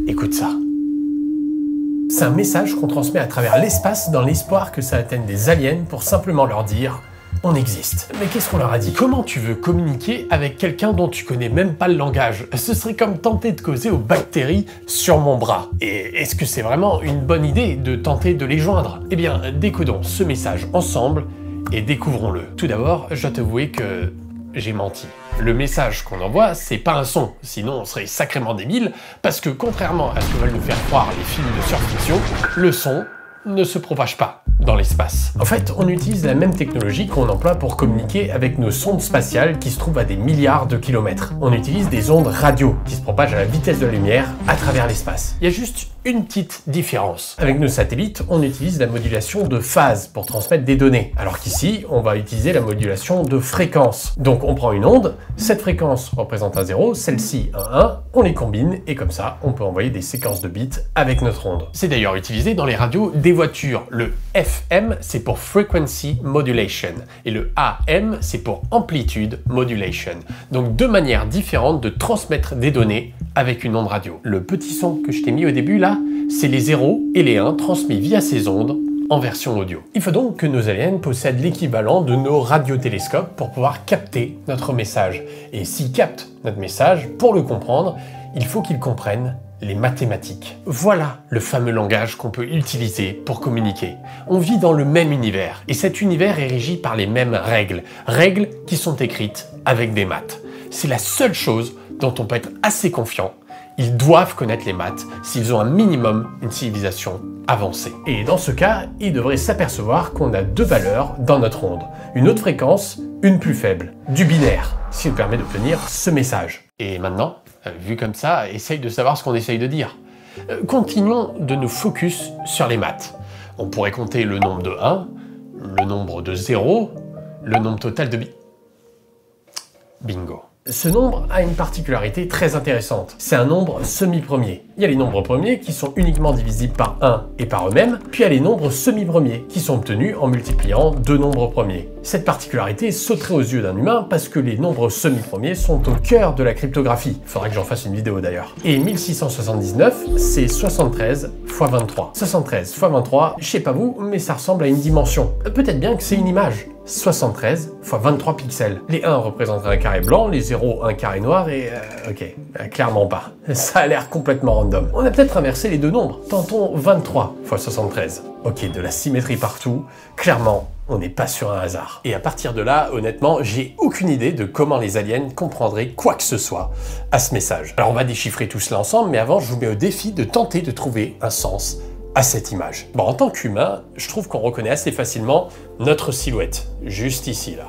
Écoute ça. C'est un message qu'on transmet à travers l'espace dans l'espoir que ça atteigne des aliens pour simplement leur dire « on existe ». Mais qu'est-ce qu'on leur a dit? Comment tu veux communiquer avec quelqu'un dont tu connais même pas le langage? Ce serait comme tenter de causer aux bactéries sur mon bras. Et est-ce que c'est vraiment une bonne idée de tenter de les joindre? Eh bien, décodons ce message ensemble et découvrons-le. Tout d'abord, je dois t'avouer que j'ai menti. Le message qu'on envoie, c'est pas un son, sinon on serait sacrément débile, parce que contrairement à ce que veulent nous faire croire les films de science-fiction, le son ne se propage pas dans l'espace. En fait, on utilise la même technologie qu'on emploie pour communiquer avec nos sondes spatiales qui se trouvent à des milliards de kilomètres. On utilise des ondes radio qui se propagent à la vitesse de la lumière à travers l'espace. Il y a juste une petite différence. Avec nos satellites, on utilise la modulation de phase pour transmettre des données, alors qu'ici, on va utiliser la modulation de fréquence. Donc on prend une onde, cette fréquence représente un 0, celle-ci un 1, on les combine et comme ça, on peut envoyer des séquences de bits avec notre onde. C'est d'ailleurs utilisé dans les radios des voitures. Le FM, c'est pour Frequency Modulation et le AM, c'est pour Amplitude Modulation. Donc deux manières différentes de transmettre des données avec une onde radio. Le petit son que je t'ai mis au début là, c'est les 0 et les 1 transmis via ces ondes en version audio. Il faut donc que nos aliens possèdent l'équivalent de nos radiotélescopes pour pouvoir capter notre message. Et s'ils captent notre message, pour le comprendre, il faut qu'ils comprennent les mathématiques. Voilà le fameux langage qu'on peut utiliser pour communiquer. On vit dans le même univers, et cet univers est régi par les mêmes règles. Règles qui sont écrites avec des maths. C'est la seule chose dont on peut être assez confiant. Ils doivent connaître les maths s'ils ont un minimum une civilisation avancée. Et dans ce cas, ils devraient s'apercevoir qu'on a deux valeurs dans notre onde. Une haute fréquence, une plus faible. Du binaire, ce qui nous permet d'obtenir ce message. Et maintenant, vu comme ça, essaye de savoir ce qu'on essaye de dire. Continuons de nous focus sur les maths. On pourrait compter le nombre de 1, le nombre de 0, le nombre total de Bingo. Ce nombre a une particularité très intéressante. C'est un nombre semi-premier. Il y a les nombres premiers qui sont uniquement divisibles par 1 et par eux-mêmes, puis il y a les nombres semi-premiers qui sont obtenus en multipliant deux nombres premiers. Cette particularité sauterait aux yeux d'un humain parce que les nombres semi-premiers sont au cœur de la cryptographie. Il faudra que j'en fasse une vidéo d'ailleurs. Et 1679, c'est 73 x 23. 73 x 23, je sais pas vous, mais ça ressemble à une dimension. Peut-être bien que c'est une image. 73 x 23 pixels. Les 1 représentent un carré blanc, les 0 un carré noir et... clairement pas. Ça a l'air complètement random. On a peut-être inversé les deux nombres. Tentons 23 x 73. Ok, de la symétrie partout. Clairement, on n'est pas sur un hasard. Et à partir de là, honnêtement, j'ai aucune idée de comment les aliens comprendraient quoi que ce soit à ce message. Alors on va déchiffrer tout cela ensemble, mais avant, je vous mets au défi de tenter de trouver un sens à cette image. Bon, en tant qu'humain, je trouve qu'on reconnaît assez facilement notre silhouette, juste ici, là.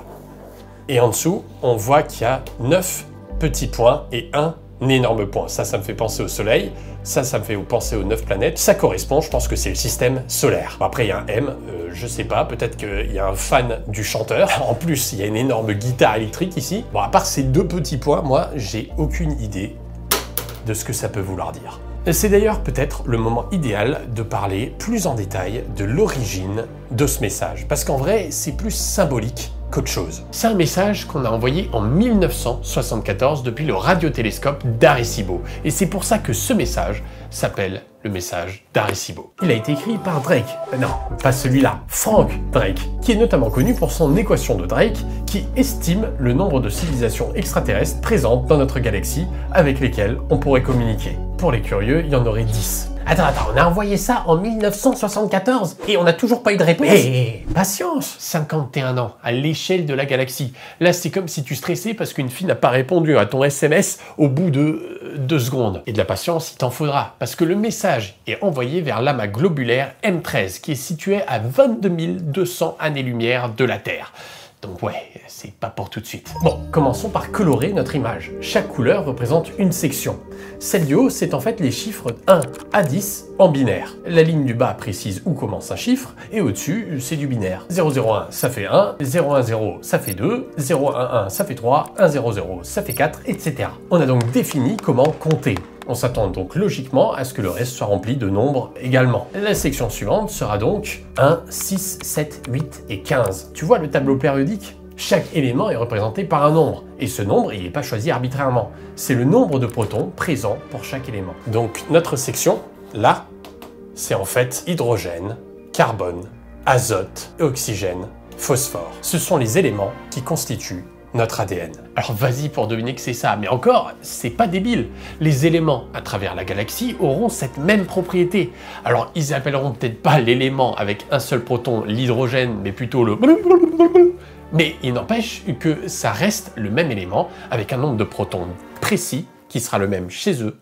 Et en dessous, on voit qu'il y a 9 petits points et un énorme point. Ça me fait penser au Soleil, ça me fait penser aux 9 planètes. Ça correspond, je pense que c'est le système solaire. Bon, après, il y a un M, je sais pas, peut-être qu'il y a un fan du chanteur. En plus, il y a une énorme guitare électrique ici. Bon, à part ces deux petits points, moi, j'ai aucune idée de ce que ça peut vouloir dire. C'est d'ailleurs peut-être le moment idéal de parler plus en détail de l'origine de ce message, parce qu'en vrai, c'est plus symbolique qu'autre chose. C'est un message qu'on a envoyé en 1974 depuis le radiotélescope d'Arecibo, et c'est pour ça que ce message s'appelle le message d'Arecibo. Il a été écrit par Drake, non, pas celui-là, Frank Drake, qui est notamment connu pour son équation de Drake, qui estime le nombre de civilisations extraterrestres présentes dans notre galaxie avec lesquelles on pourrait communiquer. Pour les curieux, il y en aurait 10. Attends, on a envoyé ça en 1974 et on n'a toujours pas eu de réponse. Patience. 51 ans, à l'échelle de la galaxie. Là, c'est comme si tu stressais parce qu'une fille n'a pas répondu à ton SMS au bout de 2 secondes. Et de la patience, il t'en faudra, parce que le message est envoyé vers l'amas globulaire M13, qui est situé à 22 200 années-lumière de la Terre. Donc ouais, c'est pas pour tout de suite. Bon, commençons par colorer notre image. Chaque couleur représente une section. Celle du haut, c'est en fait les chiffres 1 à 10 en binaire. La ligne du bas précise où commence un chiffre, et au-dessus, c'est du binaire. 001, ça fait 1, 010, ça fait 2, 011, ça fait 3, 100, ça fait 4, etc. On a donc défini comment compter. On s'attend donc logiquement à ce que le reste soit rempli de nombres également. La section suivante sera donc 1, 6, 7, 8 et 15. Tu vois le tableau périodique? Chaque élément est représenté par un nombre, et ce nombre, il n'est pas choisi arbitrairement. C'est le nombre de protons présents pour chaque élément. Donc notre section, là, c'est en fait hydrogène, carbone, azote, oxygène, phosphore. Ce sont les éléments qui constituent notre ADN. Alors vas-y pour deviner que c'est ça, mais encore, c'est pas débile. Les éléments à travers la galaxie auront cette même propriété. Alors ils appelleront peut-être pas l'élément avec un seul proton l'hydrogène, mais plutôt le... Mais il n'empêche que ça reste le même élément avec un nombre de protons précis qui sera le même chez eux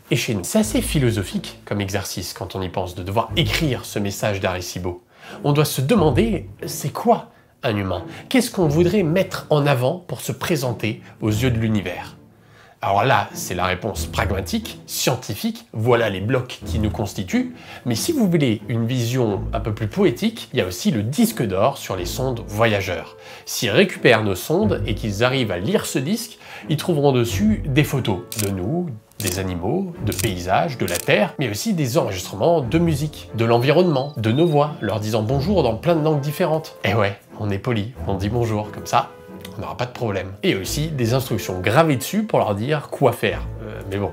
et chez nous. C'est assez philosophique comme exercice quand on y pense de devoir écrire ce message d'Arecibo. On doit se demander, c'est quoi un humain? Qu'est-ce qu'on voudrait mettre en avant pour se présenter aux yeux de l'univers? Alors là, c'est la réponse pragmatique, scientifique, voilà les blocs qui nous constituent. Mais si vous voulez une vision un peu plus poétique, il y a aussi le disque d'or sur les sondes voyageurs. S'ils récupèrent nos sondes et qu'ils arrivent à lire ce disque, ils trouveront dessus des photos de nous, des animaux, de paysages, de la Terre, mais aussi des enregistrements de musique, de l'environnement, de nos voix, leur disant bonjour dans plein de langues différentes. Et ouais, on est poli, on dit bonjour, comme ça, on n'aura pas de problème. Et aussi des instructions gravées dessus pour leur dire quoi faire. Mais bon,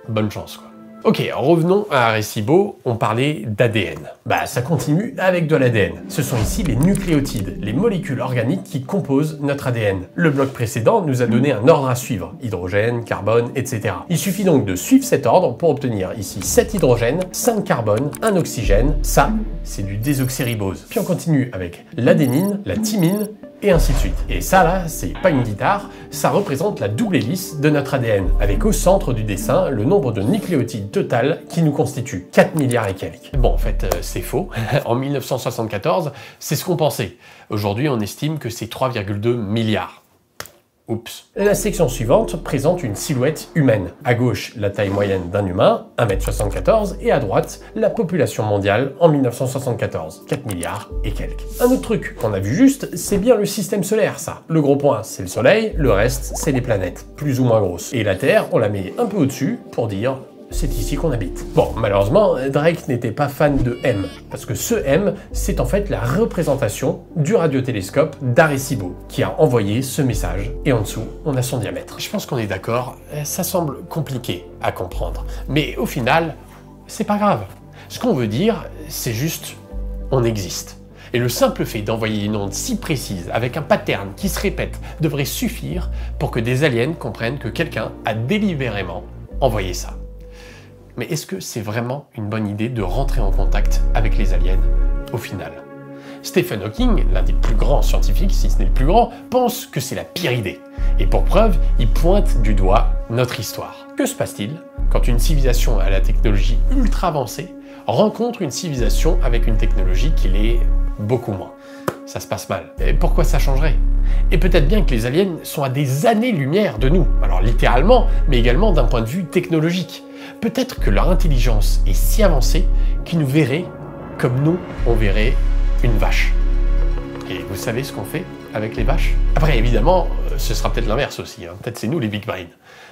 bonne chance quoi. Ok, revenons à Arecibo, on parlait d'ADN. Bah ça continue avec de l'ADN. Ce sont ici les nucléotides, les molécules organiques qui composent notre ADN. Le bloc précédent nous a donné un ordre à suivre, hydrogène, carbone, etc. Il suffit donc de suivre cet ordre pour obtenir ici 7 hydrogènes, 5 carbone, 1 oxygène. Ça, c'est du désoxyribose. Puis on continue avec l'adénine, la thymine, et ainsi de suite. Et ça là, c'est pas une guitare, ça représente la double hélice de notre ADN, avec au centre du dessin le nombre de nucléotides total qui nous constitue, 4 milliards et quelques. Bon, en fait, c'est faux. En 1974, c'est ce qu'on pensait. Aujourd'hui, on estime que c'est 3,2 milliards. Oups. La section suivante présente une silhouette humaine. À gauche, la taille moyenne d'un humain, 1,74 m, et à droite, la population mondiale en 1974, 4 milliards et quelques. Un autre truc qu'on a vu juste, c'est bien le système solaire, ça. Le gros point, c'est le Soleil, le reste, c'est les planètes, plus ou moins grosses. Et la Terre, on la met un peu au-dessus pour dire... c'est ici qu'on habite. Bon, malheureusement, Drake n'était pas fan de M, parce que ce M, c'est en fait la représentation du radiotélescope d'Arecibo, qui a envoyé ce message, et en dessous, on a son diamètre. Je pense qu'on est d'accord, ça semble compliqué à comprendre, mais au final, c'est pas grave. Ce qu'on veut dire, c'est juste, on existe. Et le simple fait d'envoyer une onde si précise, avec un pattern qui se répète, devrait suffire pour que des aliens comprennent que quelqu'un a délibérément envoyé ça. Mais est-ce que c'est vraiment une bonne idée de rentrer en contact avec les aliens, au final? Stephen Hawking, l'un des plus grands scientifiques, si ce n'est le plus grand, pense que c'est la pire idée. Et pour preuve, il pointe du doigt notre histoire. Que se passe-t-il quand une civilisation à la technologie ultra avancée rencontre une civilisation avec une technologie qui l'est beaucoup moins? Ça se passe mal. Et pourquoi ça changerait? Et peut-être bien que les aliens sont à des années-lumière de nous, alors littéralement, mais également d'un point de vue technologique. Peut-être que leur intelligence est si avancée qu'ils nous verraient comme nous, on verrait une vache. Et vous savez ce qu'on fait avec les vaches? Après, évidemment, ce sera peut-être l'inverse aussi, hein. Peut-être c'est nous les big brains.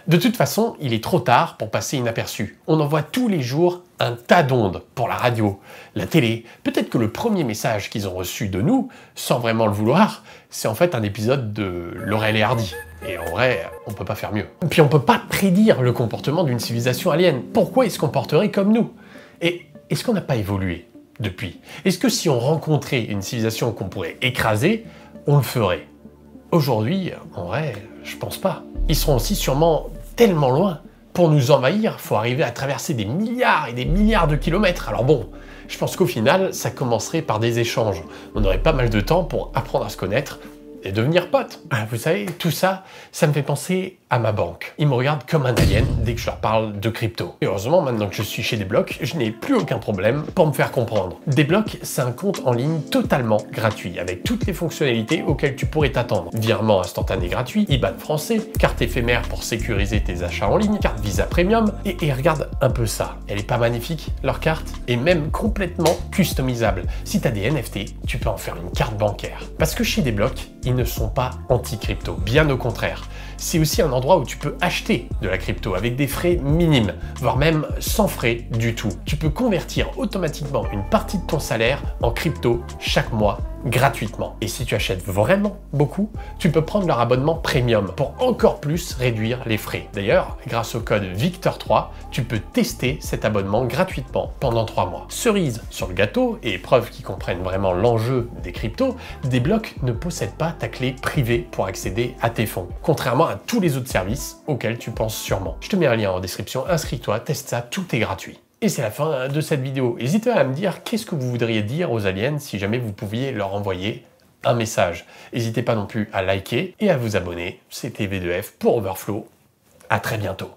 De toute façon, il est trop tard pour passer inaperçu. On envoie tous les jours un tas d'ondes pour la radio, la télé. Peut-être que le premier message qu'ils ont reçu de nous, sans vraiment le vouloir, c'est en fait un épisode de Laurel et Hardy. Et en vrai, on peut pas faire mieux. Puis on peut pas prédire le comportement d'une civilisation alien. Pourquoi ils se comporteraient comme nous? Et est-ce qu'on n'a pas évolué depuis? Est-ce que si on rencontrait une civilisation qu'on pourrait écraser, on le ferait? Aujourd'hui, en vrai, je pense pas. Ils seront aussi sûrement tellement loin. Pour nous envahir, faut arriver à traverser des milliards et des milliards de kilomètres. Alors bon, je pense qu'au final, ça commencerait par des échanges. On aurait pas mal de temps pour apprendre à se connaître et devenir potes. Vous savez, tout ça, ça me fait penser à ma banque. Ils me regardent comme un alien dès que je leur parle de crypto. Et heureusement, maintenant que je suis chez Desblocs, je n'ai plus aucun problème pour me faire comprendre. Desblocs, c'est un compte en ligne totalement gratuit, avec toutes les fonctionnalités auxquelles tu pourrais t'attendre. Virement instantané gratuit, IBAN français, carte éphémère pour sécuriser tes achats en ligne, carte Visa Premium, et regarde un peu ça. Elle est pas magnifique, leur carte? Et même complètement customisable. Si tu as des NFT, tu peux en faire une carte bancaire. Parce que chez Desblocs, ils ne sont pas anti-crypto, bien au contraire. C'est aussi un endroit où tu peux acheter de la crypto avec des frais minimes, voire même sans frais du tout. Tu peux convertir automatiquement une partie de ton salaire en crypto chaque mois gratuitement. Et si tu achètes vraiment beaucoup, tu peux prendre leur abonnement premium pour encore plus réduire les frais. D'ailleurs, grâce au code VICTOR3, tu peux tester cet abonnement gratuitement pendant 3 mois. Cerise sur le gâteau, et preuve qu'ils comprennent vraiment l'enjeu des cryptos, Deblock ne possède pas ta clé privée pour accéder à tes fonds, contrairement à tous les autres services auxquels tu penses sûrement. Je te mets un lien en description, inscris-toi, teste ça, tout est gratuit. Et c'est la fin de cette vidéo. N'hésitez pas à me dire qu'est-ce que vous voudriez dire aux aliens si jamais vous pouviez leur envoyer un message. N'hésitez pas non plus à liker et à vous abonner. C'était V2F pour Overflow. À très bientôt.